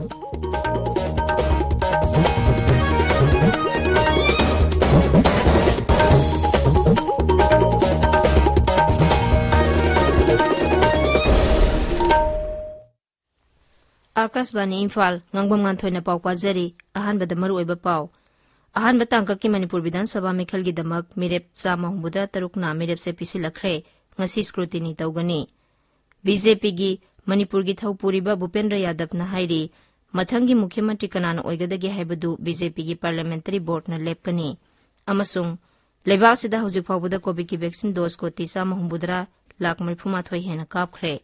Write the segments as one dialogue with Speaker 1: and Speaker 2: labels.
Speaker 1: Akasbani Imphal Ngangbam Nganthoi na pau pajari ahanbada maruoiba pau ahanba tangkaki Manipur Vidhan Sabha Mikhalgi damak mirep chama humbuda tarukna mirep se pisilakre ngasi scrutiny tawgani BJP gi Manipur gi Thaupuriba Bhupendra Yadav na hairi mathangi Mukhyamantri kanana oigadagi haibadu BJP gi Parliamentary Board na lepkani amasung lebak sida hujik phawbuda COVID ki vaccine dose ko tisama humbudra lakh 38 hena kapkhre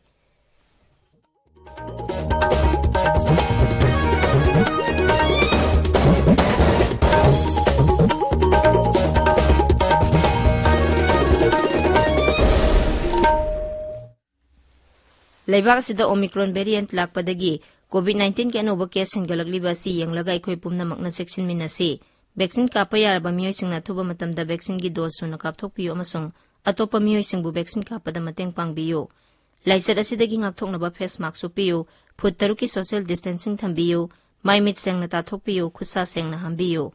Speaker 1: Laibak sida Omicron variant lakpadagi COVID-19 ke anoba case hengalagliba si yanglaga ikhoi pumnamakna section minasi vaccine kapa yaraba miyoisingna thuba matamda vaccine gi dose suna kapthokpiyo amasung atopa miyoisingbu vaccine kapada mateng pangbiyo laisat asidagi ngakthoknaba face mask supiyo foot taruki social distancing thambiyo mai mit sengna tathokpiyo khusa sengna hambiyo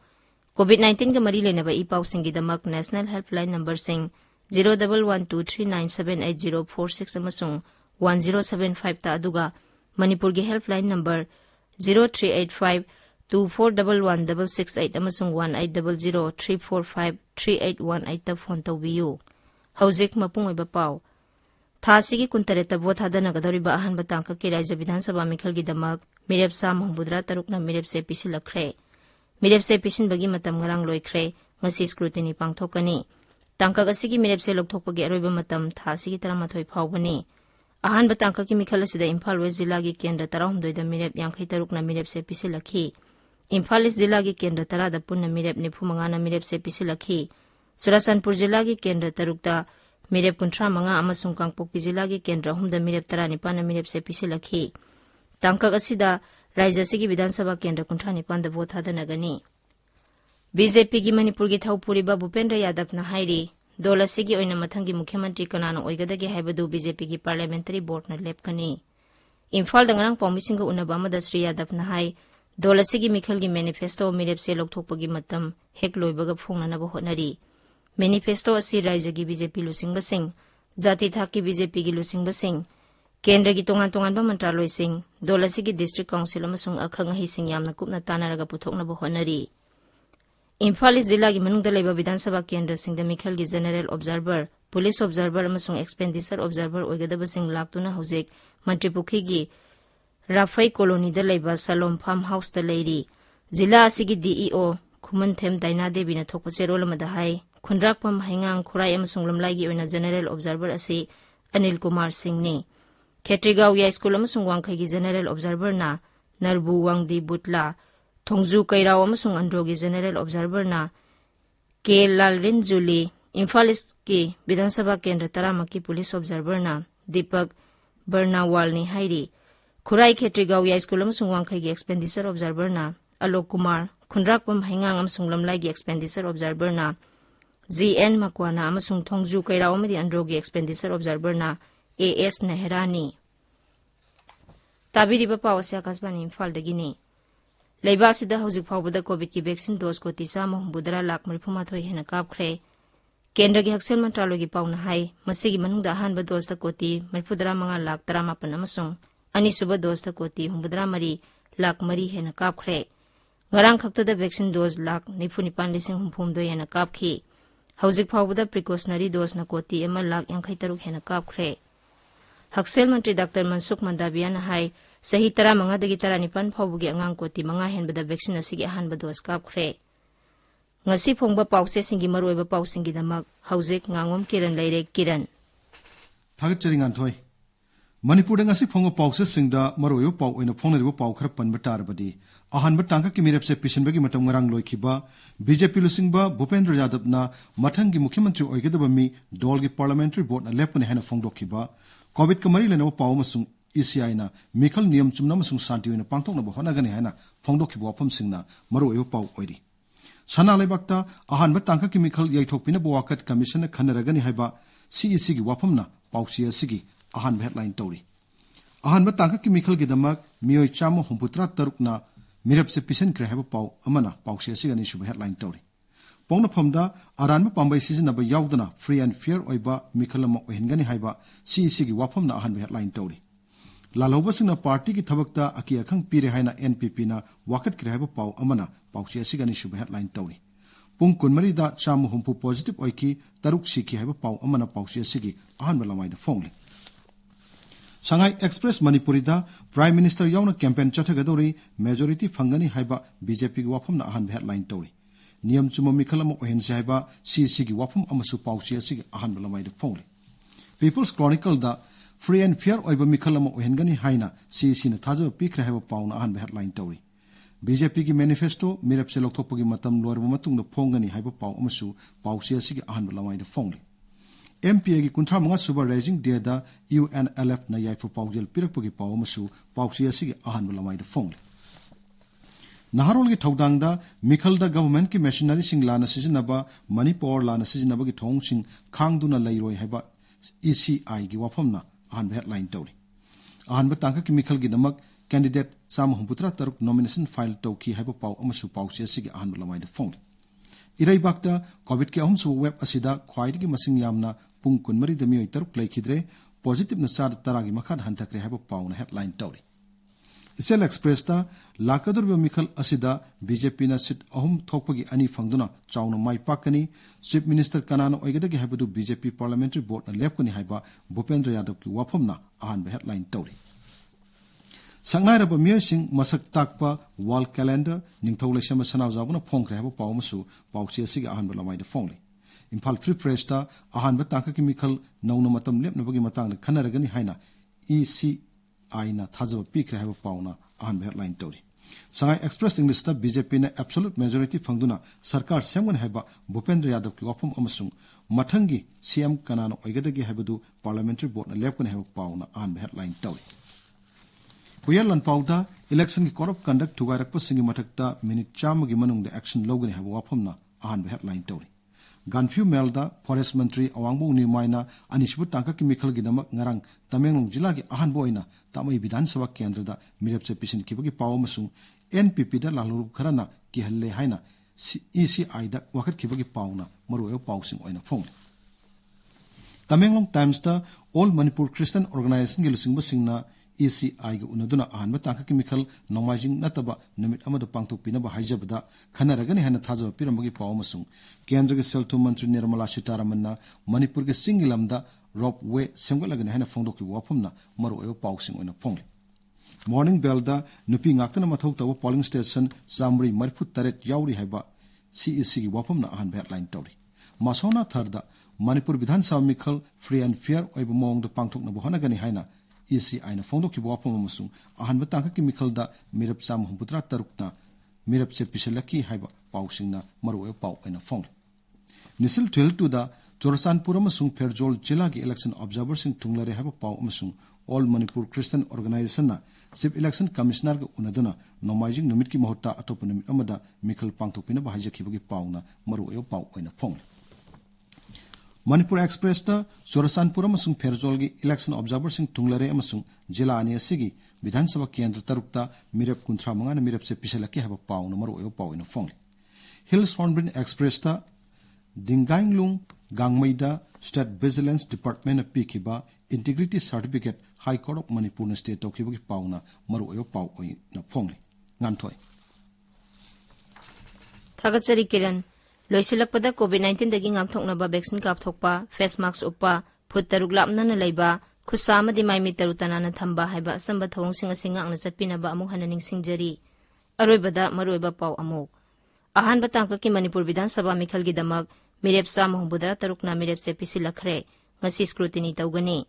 Speaker 1: COVID-19 ga mari lenaba ipausingi damak national helpline number sing 011239788046 amasung 1075 ta aduga Manipur gi helpline number 0385241168 amasung 1800345381 ta phone tawbiyo hauzik mapung oiba pau Thasigi kuntareta vote hadana gadoriba ahan batangka ki Rajya Vidhan Sabha Mikhalgi damak mirep sa mahbudra tarukna mirep se pisilakre mirep se pisin bagi matam ngarang loikre ngasi scrutiny pangthokani tangka asigi mirep se lokthokpagi aroiba matam thasigi taramathoi phawbani ahan batangka ki Mikhal asida Imphal West Jilla gi kendra 13 da mirep 53 na mirep se pisilakhi Imphal East Jilla gi kendra 10 da punna mirep 95 na mirep se pisilakhi Surasanpur Jilla gi kendra 3 da mirep 35 amasung Kangpokpi Jilla gi kendra 3 da mirep 19 na mirep se pisilakhi tangka asida Rajya sigi Vidhan Sabha kendra 19 da vote hadanagani BJP gi Manipur gi Thaupuriba Bhupendra Yadav na hairi dola sigi oina mathangi Mukhyamantri kanana oigadagi haibadu BJP gi Parliamentary Board na lepkani Imphal da ngarang paumisinga unaba amada Sri Yadav na hai dola sigi Mikhal gi manifesto mirep se lokthokpagi matam hek loibaga phongnanaba hotnari manifesto asi Rajya gi BJP lusingba sing jati thaki BJP gi lusingba sing kendra gi tongan ba mantraloi sing dola sigi district council amasung akhang hi sing yamna kupna tanaraga puthoknaba hotnari Imphal East Jilla gi manungda laiba Vidhan Sabha kendra singda Mikhal gi General Observer, Police Observer amasung Expenditure Observer oigadaba sing laktuna hojik Mantripukhi gi Rafai Colony da laiba Salom Farm House da leiri. Jilla asigi DEO Khumanthem Daina Devi na thokpa cherol amada hai Khundrakpam Haingang Khurai amasung Lamlai gi oina General Observer asi Anil Kumar Singh ni. Khetrigaw ya school amasung Wangkhai gi General Observer na Narbu Wangdi Butla Thongju Kairao amasung Androgi General Observer na K. Lalrin Juli Imphal East ki Vidhan Sabha kendra taramaki Police Observer na Deepak Barnawal ni hairi Khurai Khetrigaw ya school amasung Wangkhai gi Expenditure Observer na Alok Kumar Khundrakpam Haingang amasung Lamlai gi Expenditure Observer na GN Makwana amasung Thongju Kairao amadi Androgi Expenditure Observer na AS Nehrani Tabiriba pawase Akasbani Imphal dagini Laibak sida hojik phawbada COVID ki vaccine dose ko tisama humbudra lakh 38 hena kapkhre kendra gi haksel mantralo gi pauna hai masigi manungda hanba dose ta koti 35 lakh 18 amasung ani suba dose ta koti humbudra mari lakh 3 hena kapkhre ngarang khakta da vaccine dose lakh 95,000 hena kapkhi hojik phawbada precautionary dose na koti emal lakh 53 hena kapkhre haksel mantri Dr. Mansukh Mandavia na hai Sahi tara mga dagi tara nipan phawbugi angang koti mga henbada vaccine asigi ahanba dose kapkhre ngasi phongba pause singi maroiba pausingi damak haujek Ngangom Kiran leire Kiran
Speaker 2: Thagachari Nganthoi Manipur da ngasi phongba pause singda maroiba pau oina phongnariba pau khara panba tarbadi ahanba tangka ki mirepse pisinbagi matam ngarang loikhiba BJP lusingba Bhupendra Yadav na mathangi Mukhyamantri oigedaba mi dolgi Parliamentary Board na lepune hena phongdokhiba COVID ka mari lenaba pau masung ECI na Mikhal niyam chumna masung santi oina pangthoknaba honagani haina phongdokhiba wafam singna maroiba pau oiri sana laibakta ahanba tangka ki Mikhal yaithokpina bawakat commission na khanaragani haiba CEC gi wafamna pausi asigi ahanba headline tori अहानबा तांका की मिखल की दमक मियोय चामो हुंपुत्रा तरुकना मिरप से पिसन क्रे हैब पाउ अमना पाउसे सिगनी सुब headline तौरी पौन फमदा अरानबा पांबै सिजनबा यावदना free and fair ओइबा मिखल अमा ओहिनगनी हाइबा CEC की वाफमना अहानबा हेडलाइन तौरी लालौबसिंगना पार्टी की थबकता अकी अखंग पीरे हाइना एनपीपी ना वाकत क्रे हैब पाउ अमना पाउसे सिगनी सुब हेडलाइन तौरी पुंग कुनमरीदा चामो हुंपु पॉजिटिव ओइकी तरुक सिकी हैब पाउ अमना पाउसे सिगी अहानबा लमाइदा फोंगली Shanghai Express Manipurida Prime Minister Yauna campaign Chathagadori majority Fangani Haiba BJP Wapum na Ahan headline Tori. Niam Chuma Mikalamo Ohense Haiba CC Wapum Amasu Pausi Sig Ahan Balamai the Pongli. People's Chronicle da Free and Fair Oiba Mikalamo Ohengani Haina CC na Taza Pikra Haiba Pauna Ahan headline Tori. BJP ki manifesto Mirap Seloktopogi Matam Lormatung the Pongani Haiba Pau Amasu Pausi Sig Ahan Balamai the Pongli. MPA की कुंथ्रा मंगा सुबर rising day दा UNLF ना याइफु पाउजल पिरकपुगी पाउ मसु पाउसी असिगी Ahaan बलमाइ the फोंगले नहारोल की थौदांग दा मिखल दा government की machinery सिंग लाना सिजनबा मणिपुर लाना सिजनबा की थोंग सिंग खांगदुना लैरोय हैबा ECI की वाफमना अहान हेडलाइन तौरी अहान बतांका की मिखल की नमक कैंडिडेट साम हुंपुत्रा तरुक नॉमिनेशन फाइल तौकी हैबा पाउ अमसु पाउसी असिगी अहान बलमाइ द फोंगले इराइबाकता कोविड के अहम सुब वेब असिदा ख्वाइदगी मसिंग यामना पुंग कुनमरी दमियोय तरुक लैखिद्रे पॉजिटिव न चार तरागी मखाद हंतक्रे हैब पाउन हेडलाइन तौरी इसेल एक्सप्रेस ता लाकदुरब मिखल असिदा बीजेपी न सीट अहम थोकपगी अनि फंगदुना चाउन माइ पाकनी चीफ मिनिस्टर कनान ओइगदगी हैबदु बीजेपी पार्लियामेंट्री बोर्ड न लेपकनी हैबा भूपेंद्र यादव की वाफमना अहान हेडलाइन तौरी संगनाइरब मियोसिंग मसक ताकपा वाल कैलेंडर निंगथौ लेशम सनावजाबुना फोंख्रे हैब पाउमसु पाउसी असिगी अहान बलमाइद फोंगले इम्फाल फ्री प्रेस ता अहान ताका की मिखल नौना मतम लेपनबगी मतंग खनरगनी हाइना ECI ना थाजब पीख्रे हैब पाउना Ahaan headline तौरी Sangai express English ता बीजेपी ने एब्सोल्यूट मेजॉरिटी फंगदुना सरकार सेमगन हैब भूपेंद्र यादव की वाफम अमसुंग मथंगी CM कनानो ओइगदगी हैबदु पार्लियामेंट्री बोर्ड न लेपकन हैब पाउना Ahaan headline तौरी Puyal Lanpauda election ki corrupt conduct to Gairak Pusingi Matakta minute chamagi manung the action logan have wapamna ahan headline tori. Ganfu Melda Forest Ministry Awangbu Nimaina Anishbu Tanka ki Mikhal Gidamak Ngarang Tamengung Jilagi ahan boina Tamai Bidan Sava Kendra da Mirapse Pisin Kibaki Pawamasung NPP da Lalu Karana ki Halle Haina ECI da Wakat Kibaki Pauna Maru Pausing oina phone. Tamengung Times da All Manipur Christian Organization Gilusing Busingna ECI ga unaduna ahan bataka ki mikhal nomajing nataba numit amada pangtok pinaba haijabada khanaragani hana thaja piramagi pawmasung kendra ge seltu mantri nirmala sitaramanna manipur ge singilamda rope way semgalagani hana phongdoki wafamna maru ayo pawsing oina phongle morning bell da nupi ngaktana mathau tawa polling station samri marfu taret yauri haiba CEC gi wafamna ahan headline tawri masona tharda manipur vidhan sabha mikhal free and fair oiba mong da pangtok na bohana gani haina ECI na fondo ki wapam amasung ahan bataka ki mikhal da mirap sam humputra tarukna mirap se pisalaki haiba pausing na maru pau ena fong nisil 12 da Jorsanpur amasung Ferjol jila ki election observer sing tunglare haiba pau amasung All Manipur Christian Organization na chief election commissioner ga unaduna nomajing numit ki mahota atop numit amada mikhal pangtopina bahija khibagi pauna maru pau ena fong Manipur Express ta Jorsanpur amasung Ferjol gi election observer sing tunglare amasung jila ani asigi Vidhan Sabha Kendra tarukta mirap kunthra manga na mirap se pisalaki haba pau na maru pau ina phongle Hills Hornbill Express ta Dingainglung Gangmaida State Vigilance Department of Pikiba Integrity Certificate High Court of Manipur na state tokiba ki pau na maru pau ina phongle Nganthoi
Speaker 1: Thagatsari Kiran Loisilakpada COVID-19 dagi ngamthoknaba vaccine kapthokpa face mask uppa phut taruk lapna na leiba khusama di mai mi tarutana na thamba haiba samba thawong singa singa ang chatpinaba amuk hananing singjari aroibada maroiba pau amuk ahan batangka ki Manipur Vidhan Sabha mikhal gi damak mirep sa mohbudra tarukna mirep se pisilakre ngasi scrutiny tawgani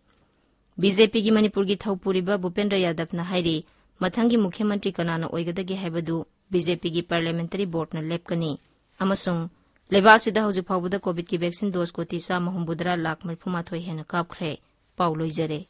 Speaker 1: BJP gi Manipur gi thawpuriba Bhupendra Yadav na hairi mathangi mukhyamantri kanana oigadagi haibadu BJP gi parliamentary board na lepkani amasung Lebasida hauji phawbada COVID ki vaccine dose ko tisa mahumudra lakh marphuma thoi hena kapkhre pauloijare